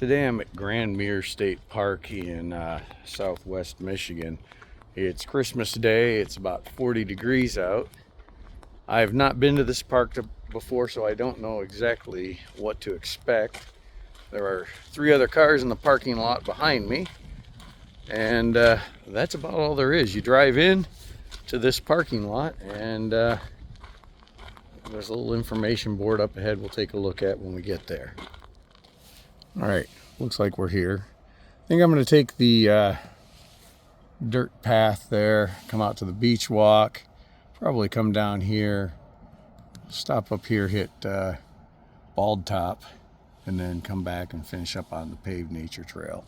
Today I'm at Grand Mirror State Park in southwest Michigan. It's Christmas Day. It's about 40 degrees out. I have not been to this park before, so I don't know exactly what to expect. There are 3 other cars in the parking lot behind me, and that's about all there is. You drive in to this parking lot, and there's a little information board up ahead we'll take a look at when we get there. All right, looks like we're here. I think I'm going to take the dirt path there, come out to the beach walk, probably come down here, stop up here, hit Bald Top, and then come back and finish up on the paved nature trail.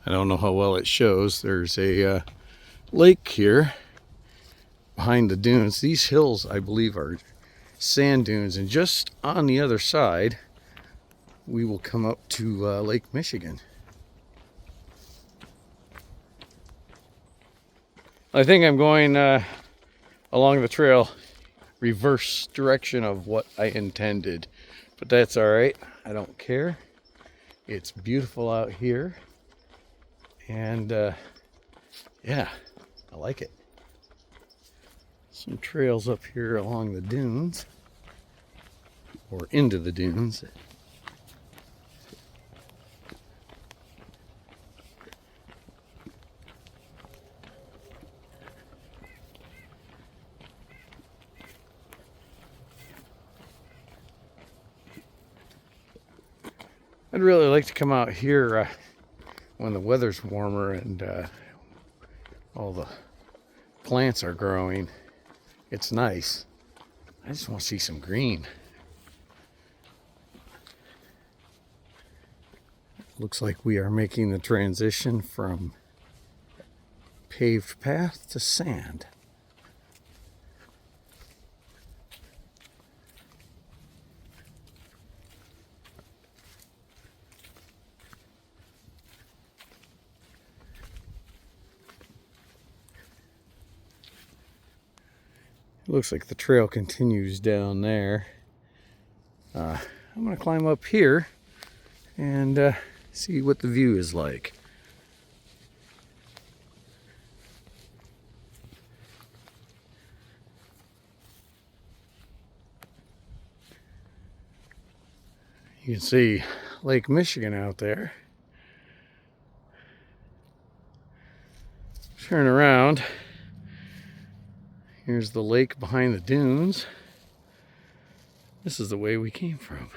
I don't know how well it shows. There's a lake here behind the dunes. These hills, I believe, are sand dunes, and just on the other side we will come up to Lake Michigan. I think I'm going along the trail reverse direction of what I intended, but that's all right. I don't care. It's beautiful out here, and yeah, I like it. Some trails up here along the dunes, or into the dunes. I'd really like to come out here when the weather's warmer and all the plants are growing. It's nice. I just want to see some green. Looks like we are making the transition from paved path to sand. Looks like the trail continues down there. I'm going to climb up here and see what the view is like. You can see Lake Michigan out there. Turn around. Here's the lake behind the dunes. This is the way we came from.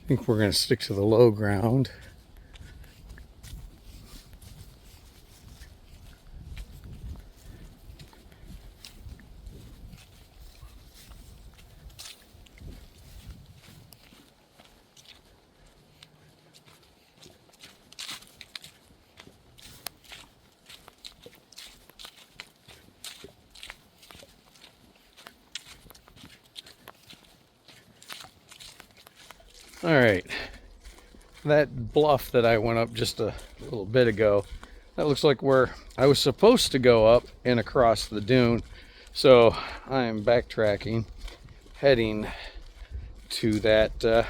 I think we're going to stick to the low ground. All right, that bluff that I went up just a little bit ago, that looks like where I was supposed to go up and across the dune. So I am backtracking, heading to that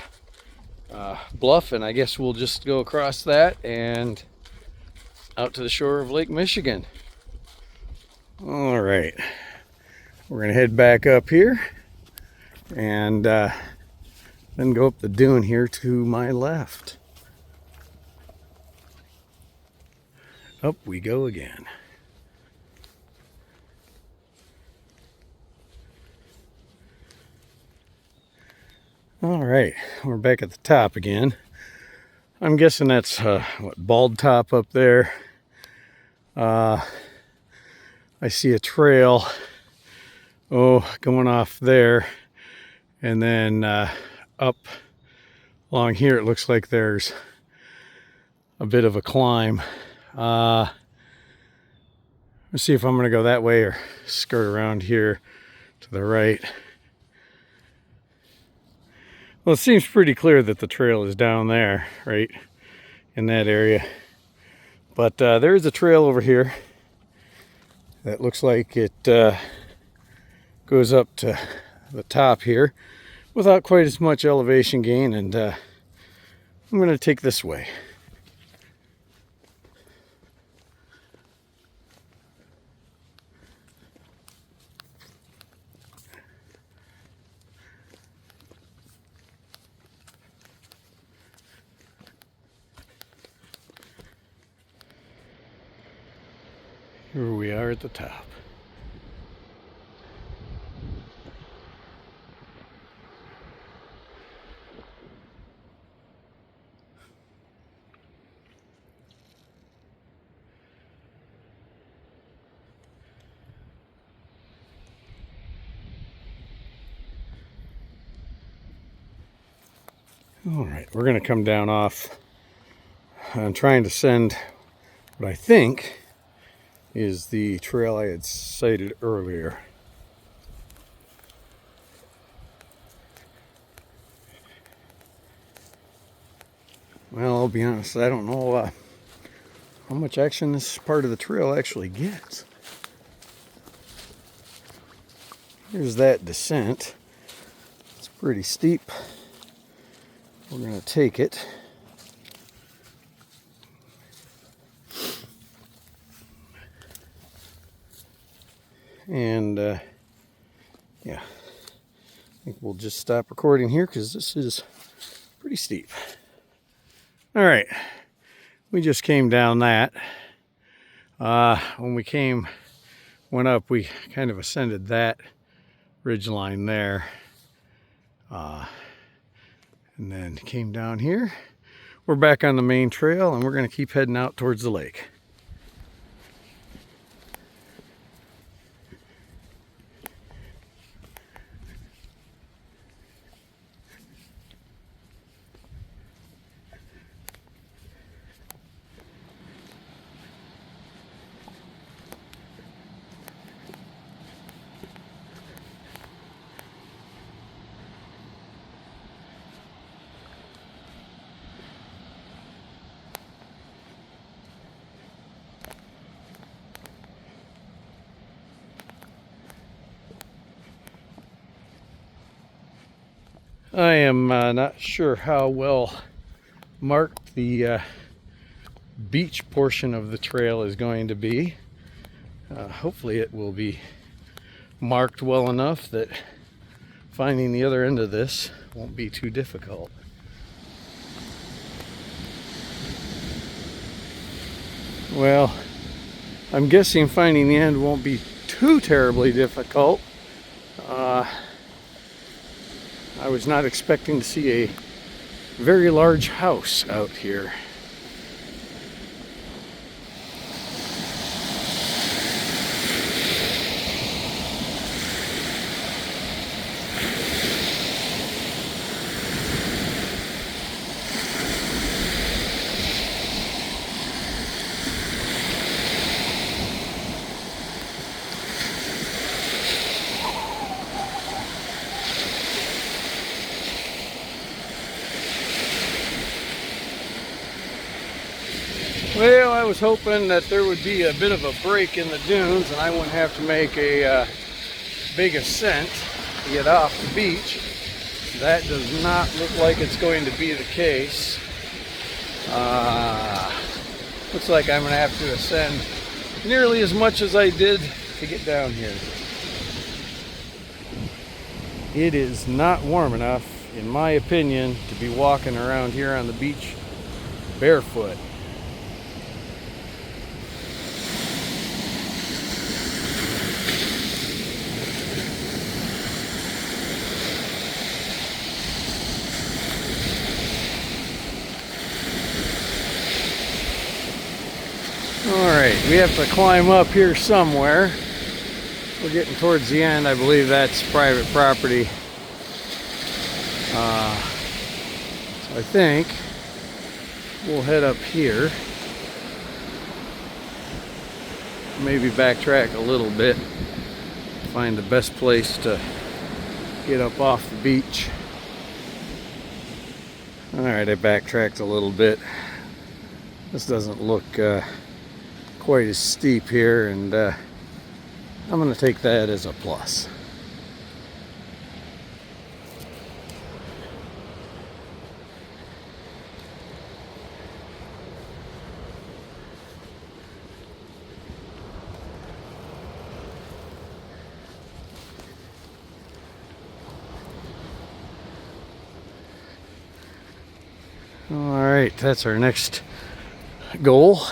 bluff, and I guess we'll just go across that and out to the shore of Lake Michigan. All right, we're gonna head back up here and then go up the dune here to my left. Up we go again. All right, we're back at the top again. I'm guessing that's what, Bald Top up there. I see a trail, going off there, and then up along here it looks like there's a bit of a climb. Let's see if I'm gonna go that way or skirt around here to the right. Well, it seems pretty clear that the trail is down there, right in that area. But there is a trail over here that looks like it goes up to the top here without quite as much elevation gain, and I'm going to take this way. Here we are at the top. All right, we're going to come down off. I'm trying to send what I think is the trail I had cited earlier. Well, I'll be honest, I don't know how much action this part of the trail actually gets. Here's that descent. It's pretty steep. We're going to take it. And yeah, I think we'll just stop recording here because this is pretty steep. All right, we just came down that. When we went up, we kind of ascended that ridge line there. And then came down here. We're back on the main trail and we're going to keep heading out towards the lake. I am not sure how well marked the beach portion of the trail is going to be. Hopefully it will be marked well enough that finding the other end of this won't be too difficult. Well, I'm guessing finding the end won't be too terribly difficult. I was not expecting to see a very large house out here. was hoping that there would be a bit of a break in the dunes and I wouldn't have to make a big ascent to get off the beach. That does not look like it's going to be the case. Looks like I'm going to have to ascend nearly as much as I did to get down here. It is not warm enough, in my opinion, to be walking around here on the beach barefoot. Alright, we have to climb up here somewhere. We're getting towards the end. I believe that's private property. So I think we'll head up here. Maybe backtrack a little bit. Find the best place to get up off the beach. Alright, I backtracked a little bit. This doesn't look quite as steep here, and I'm going to take that as a plus. All right, that's our next goal.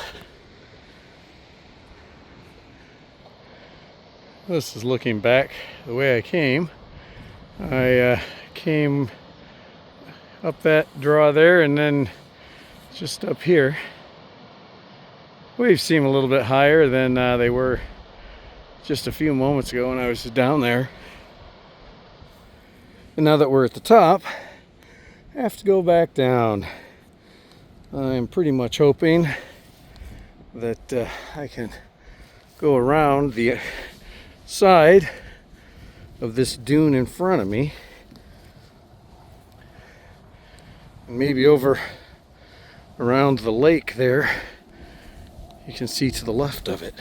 This is looking back the way I came. I came up that draw there and then just up here. Waves seem a little bit higher than they were just a few moments ago when I was down there. And now that we're at the top, I have to go back down. I'm pretty much hoping that I can go around the side of this dune in front of me, and maybe over around the lake there. You can see to the left of it.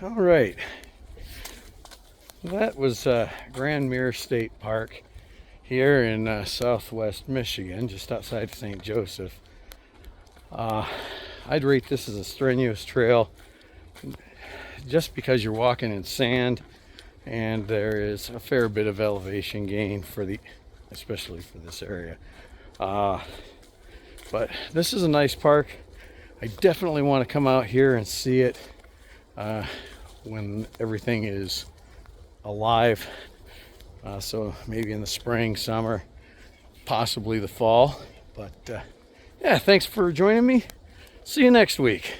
All right, that was Grand Mirror State Park here in southwest Michigan, just outside St. Joseph. I'd rate this as a strenuous trail just because you're walking in sand and there is a fair bit of elevation gain especially for this area. But this is a nice park. I definitely want to come out here and see it when everything is alive. So maybe in the spring, summer, possibly the fall. But yeah, thanks for joining me. See you next week.